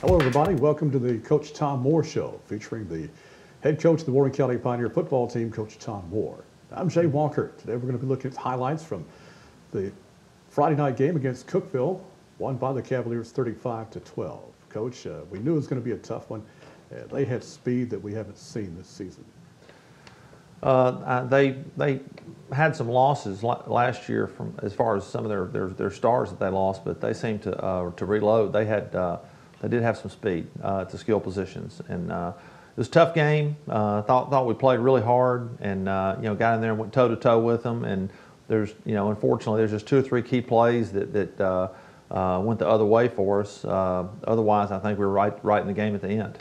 Hello, everybody. Welcome to the Coach Tom Moore Show, featuring the head coach of the Warren County Pioneer football team, Coach Tom Moore. I'm Jay Walker. Today we're going to be looking at highlights from the Friday night game against Cookeville, won by the Cavaliers 35-12. Coach, we knew it was going to be a tough one. They had speed that we haven't seen this season. They had some losses last year from as far as some of their stars that they lost, but they seemed to reload. They did have some speed to skill positions, and it was a tough game. Thought we played really hard, and got in there and went toe to toe with them. And there's unfortunately there's just 2 or 3 key plays that went the other way for us. Otherwise, I think we were right in the game at the end.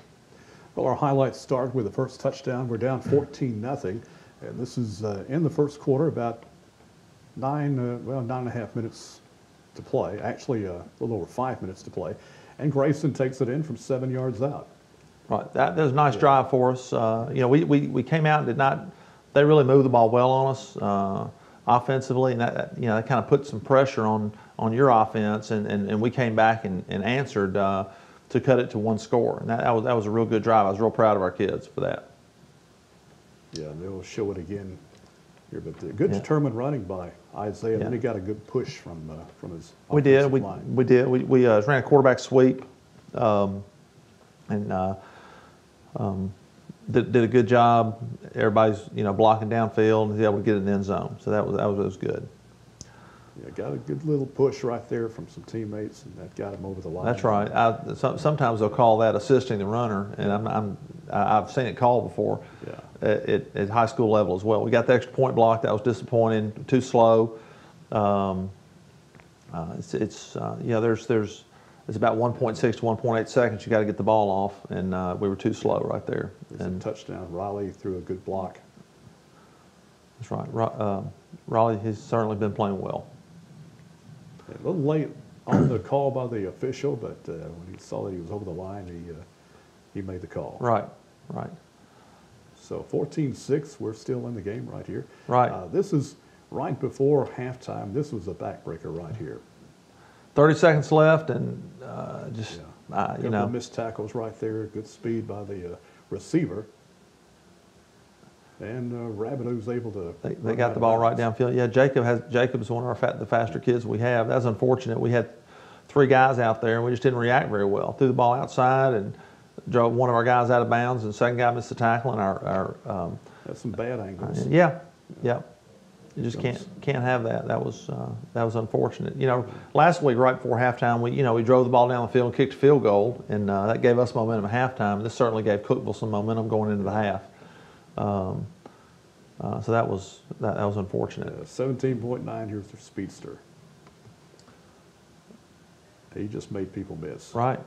Well, our highlights start with the first touchdown. We're down 14-0, and this is in the first quarter, about 9.5 minutes to play. Actually, a little over 5 minutes to play, and Grayson takes it in from 7 yards out. Right, that was a nice drive for us. We came out and did not. They really moved the ball well on us offensively, and that kind of put some pressure on your offense, and we came back and answered. To cut it to 1 score, and that was a real good drive. I was real proud of our kids for that. Yeah, and they'll show it again here, but good determined running by Isaiah. And then he got a good push from his. We did. Line. We did. We ran a quarterback sweep, and did a good job. Everybody's blocking downfield and was able to get it in the end zone. So that was good. Yeah, got a good little push right there from some teammates, and that got him over the line. That's right. Sometimes they'll call that assisting the runner, and I've seen it called before. Yeah. At high school level as well. We got the extra point block. That was disappointing. Too slow. It's about 1.6 to 1.8 seconds. You got to get the ball off, and we were too slow right there. It's a touchdown. Riley threw a good block. That's right. Riley has certainly been playing well. A little late on the call by the official, but when he saw that he was over the line, he made the call. Right. So 14-6, we're still in the game right here. Right. This is right before halftime. This was a backbreaker right here. 30 seconds left, and missed tackles right there. Good speed by the receiver. And Rabideau's able to. They got the ball right downfield. Yeah, Jacob's one of the faster kids we have. That was unfortunate. We had 3 guys out there, and we just didn't react very well. Threw the ball outside and drove one of our guys out of bounds, and the second guy missed the tackle. And that's some bad angles. Yeah. You just can't have that. That was unfortunate. Last week right before halftime, we drove the ball down the field and kicked a field goal, and that gave us momentum at halftime. This certainly gave Cookeville some momentum going into the half. So that was unfortunate. 17.9. Here's their speedster. He just made people miss. Right.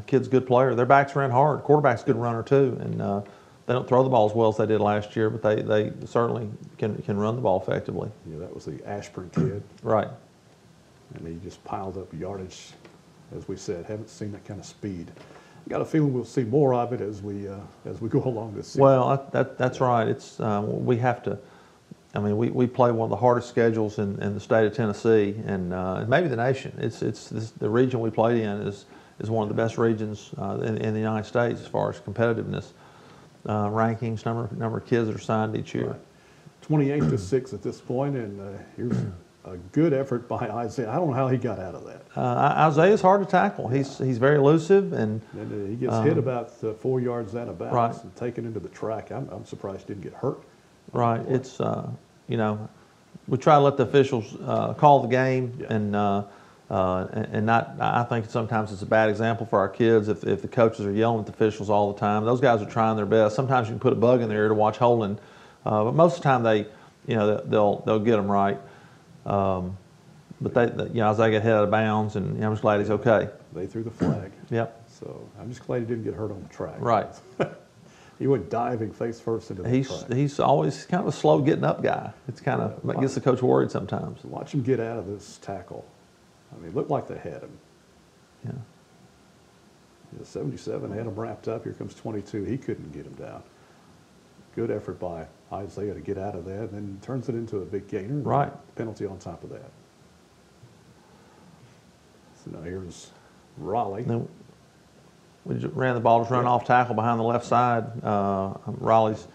Kid's a good player. Their backs ran hard. Quarterback's a good runner too, and they don't throw the ball as well as they did last year, but they certainly can run the ball effectively. Yeah, that was the Ashburn kid. Right. And he just piled up yardage, as we said. Haven't seen that kind of speed. Got a feeling we'll see more of it as we go along this season. Well, that's right. It's we have to. I mean, we play one of the hardest schedules in the state of Tennessee, and maybe the nation. The region we play in is one of the best regions in the United States as far as competitiveness rankings, number of kids that are signed each year. Right. 28-6 at this point, and here's a good effort by Isaiah. I don't know how he got out of that. Isaiah's hard to tackle. He's very elusive, and he gets hit about 4 yards out of bounds right. and taken into the track. I'm surprised he didn't get hurt. Right. It's we try to let the officials call the game, and not. I think sometimes it's a bad example for our kids if the coaches are yelling at the officials all the time. Those guys are trying their best. Sometimes you can put a bug in their ear to watch holding, but most of the time they'll get them right. But Isaiah got hit out of bounds, and I'm just glad he's okay. They threw the flag. Yep. So I'm just glad he didn't get hurt on the track. Right. He went diving face first into the track. He's always kind of a slow getting up guy. It's kind of gets the coach worried sometimes. Watch him get out of this tackle. I mean, it looked like they had him. Yeah. 77 had him wrapped up. Here comes 22. He couldn't get him down. Good effort by Isaiah to get out of that, and then turns it into a big gainer. Right. Penalty on top of that. Now here's Raleigh. Then we just ran the ball, just run off tackle behind the left side. Raleigh's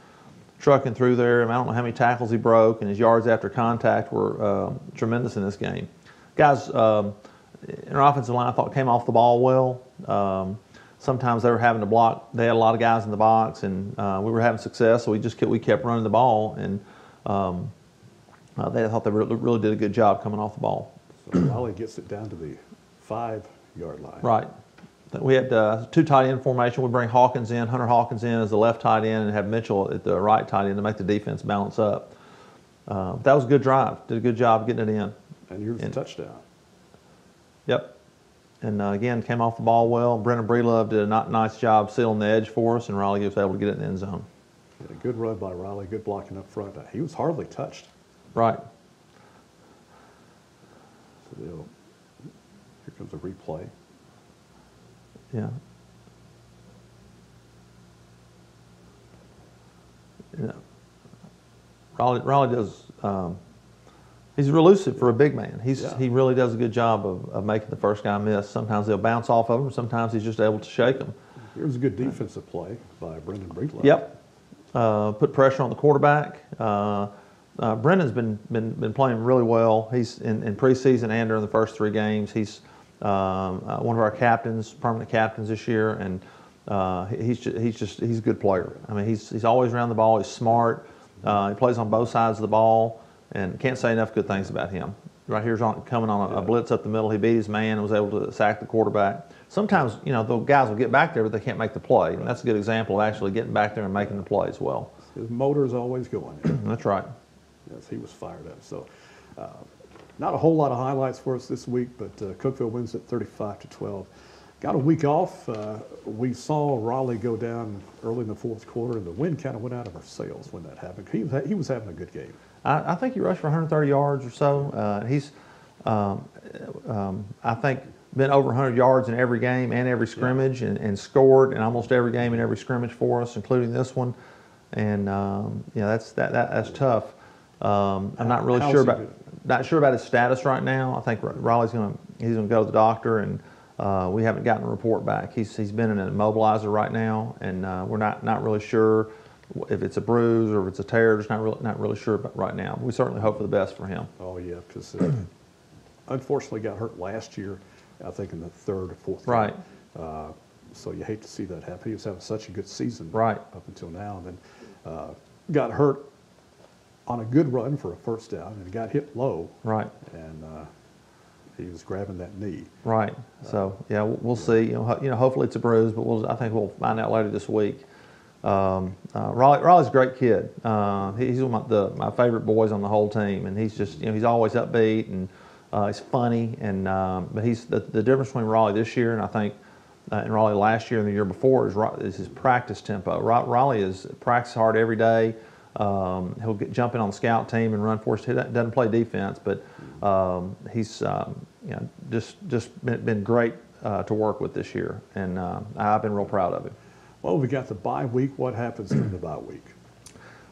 trucking through there. I don't know how many tackles he broke, and his yards after contact were tremendous in this game. Guys in our offensive line, I thought, came off the ball well. Sometimes they were having to block. They had a lot of guys in the box, and we were having success, so we kept running the ball, and I thought they really did a good job coming off the ball. So Raleigh gets it down to the 5-yard line. Right. We had 2 tight end formation. We bring Hawkins in, Hunter Hawkins in as the left tight end, and have Mitchell at the right tight end to make the defense balance up. That was a good drive. Did a good job getting it in. And here's the touchdown. Yep. And again, came off the ball well. Brennan Breelove did a nice job sealing the edge for us, and Raleigh was able to get it in the end zone. Yeah, good run by Raleigh, good blocking up front. He was hardly touched. Right. So here comes a replay. Yeah. Yeah. Raleigh does. He's elusive for a big man. He really does a good job of making the first guy miss. Sometimes they'll bounce off of him. Sometimes he's just able to shake them. Here's a good defensive play by Brendan Breedlove. Yep. Put pressure on the quarterback. Brendan's been playing really well. He's in preseason and during the first 3 games. He's one of our captains, permanent captains this year, and he's a good player. I mean, he's always around the ball. He's smart. He plays on both sides of the ball, and can't say enough good things about him. Right here's coming on a blitz up the middle. He beat his man and was able to sack the quarterback. Sometimes, the guys will get back there, but they can't make the play. And that's a good example of actually getting back there and making the play as well. His motor's always going. That's right. Yes, he was fired up. So, not a whole lot of highlights for us this week, but Cookeville wins at 35-12. Got a week off. We saw Raleigh go down early in the 4th quarter, and the wind kind of went out of our sails when that happened. He was having a good game. I think he rushed for 130 yards or so. He's, I think, been over 100 yards in every game and every scrimmage, and scored in almost every game and every scrimmage for us, including this one. And that's tough. I'm not really sure about his status right now. I think Raleigh's he's gonna go to the doctor, and we haven't gotten a report back. He's been in an immobilizer right now, and we're not really sure if it's a bruise or if it's a tear. Just not really sure about right now. We certainly hope for the best for him. Oh yeah, because unfortunately got hurt last year, I think in the 3rd or 4th right. game. So you hate to see that happen. He was having such a good season right. up until now, and then got hurt on a good run for a first down, and got hit low. Right. And he was grabbing that knee. Right. So yeah, we'll see. Hopefully it's a bruise, but I think we'll find out later this week. Raleigh's a great kid. He's one of my favorite boys on the whole team, and he's just he's always upbeat, and he's funny. And but he's the difference between Raleigh this year and I think and Raleigh last year and the year before is his practice tempo. Raleigh is practice hard every day. He'll jump in on the scout team and run for us. He doesn't play defense, but he's just been great to work with this year, and I've been real proud of him. Well, we got the bye week. What happens during the bye week?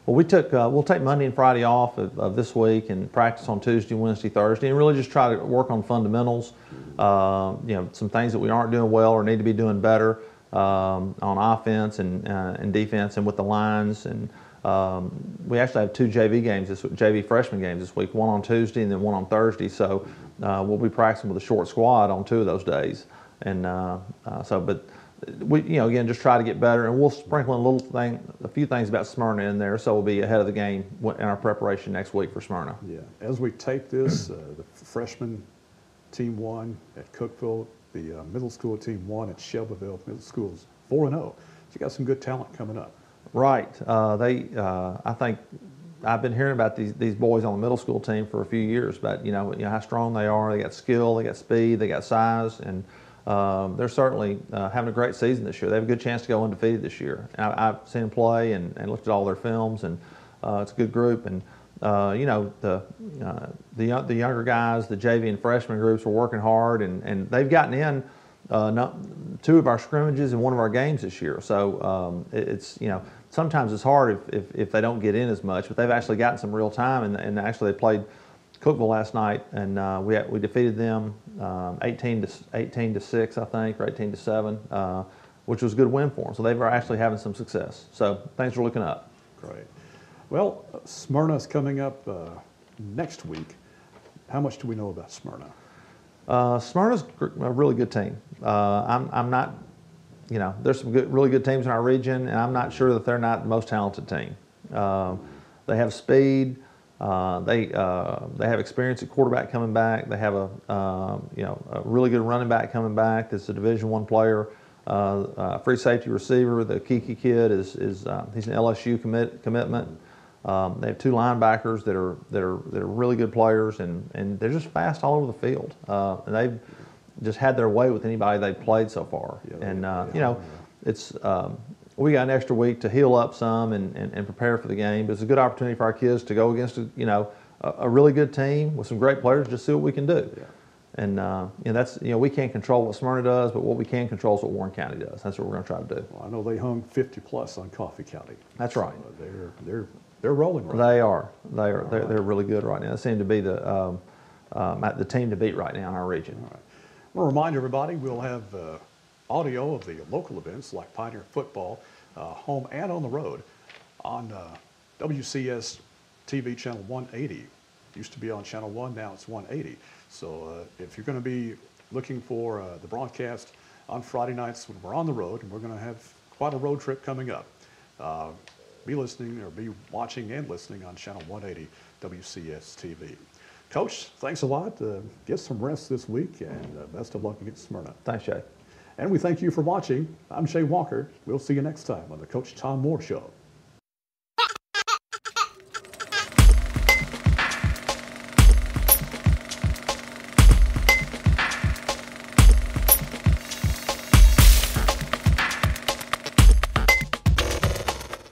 Well, we'll take Monday and Friday off of this week and practice on Tuesday, Wednesday, Thursday, and really just try to work on fundamentals. Some things that we aren't doing well or need to be doing better on offense and defense, and with the lines. And we actually have 2 JV freshman games this week, one on Tuesday and then one on Thursday. So we'll be practicing with a short squad on 2 of those days. And but we, again, just try to get better, and we'll sprinkle a few things about Smyrna in there, so we'll be ahead of the game in our preparation next week for Smyrna. Yeah. As we tape this, the freshman team won at Cookeville. The middle school team won at Shelbyville. Middle school's 4-0. So you got some good talent coming up. Right. I think I've been hearing about these boys on the middle school team for a few years, about how strong they are. They got skill, they got speed, they got size, and they're certainly having a great season this year. They have a good chance to go undefeated this year. I've seen them play and looked at all their films, and it's a good group. And the younger guys, the JV and freshman groups, are working hard, and they've gotten in 2 of our scrimmages and 1 of our games this year. So it's sometimes it's hard if they don't get in as much, but they've actually gotten some real time, and actually they played Cookeville last night, and we defeated them 18 to 6, I think, or 18 to 7, which was a good win for them. So they were actually having some success. So things are looking up. Great. Well, Smyrna's coming up next week. How much do we know about Smyrna? Smyrna's a really good team. I'm not, you know, there's some really good teams in our region, and I'm not sure that they're not the most talented team. They have speed. They have experience at quarterback coming back. They have a really good running back coming back. That's a Division I player. Free safety receiver. The Kiki kid is he's an LSU commitment. They have 2 linebackers that are really good players, and they're just fast all over the field. And they've just had their way with anybody they've played so far. Yeah, you know, it's we got an extra week to heal up some and prepare for the game. But it's a good opportunity for our kids to go against a really good team with some great players, just see what we can do. Yeah. And that's we can't control what Smyrna does, but what we can control is what Warren County does. That's what we're going to try to do. Well, I know they hung 50 plus on Coffee County. That's right. So they're rolling right They are. They're really good right now. They seem to be the team to beat right now in our region. All right. I want to remind everybody we'll have audio of the local events like Pioneer football, home and on the road, on WCS-TV channel 180. Used to be on channel 1, now it's 180. So if you're going to be looking for the broadcast on Friday nights when we're on the road, and we're going to have quite a road trip coming up, be listening or be watching and listening on channel 180 WCS-TV. Coach, thanks a lot. Get some rest this week, and best of luck against Smyrna. Thanks, Jay. And we thank you for watching. I'm Jay Walker. We'll see you next time on the Coach Tom Moore Show.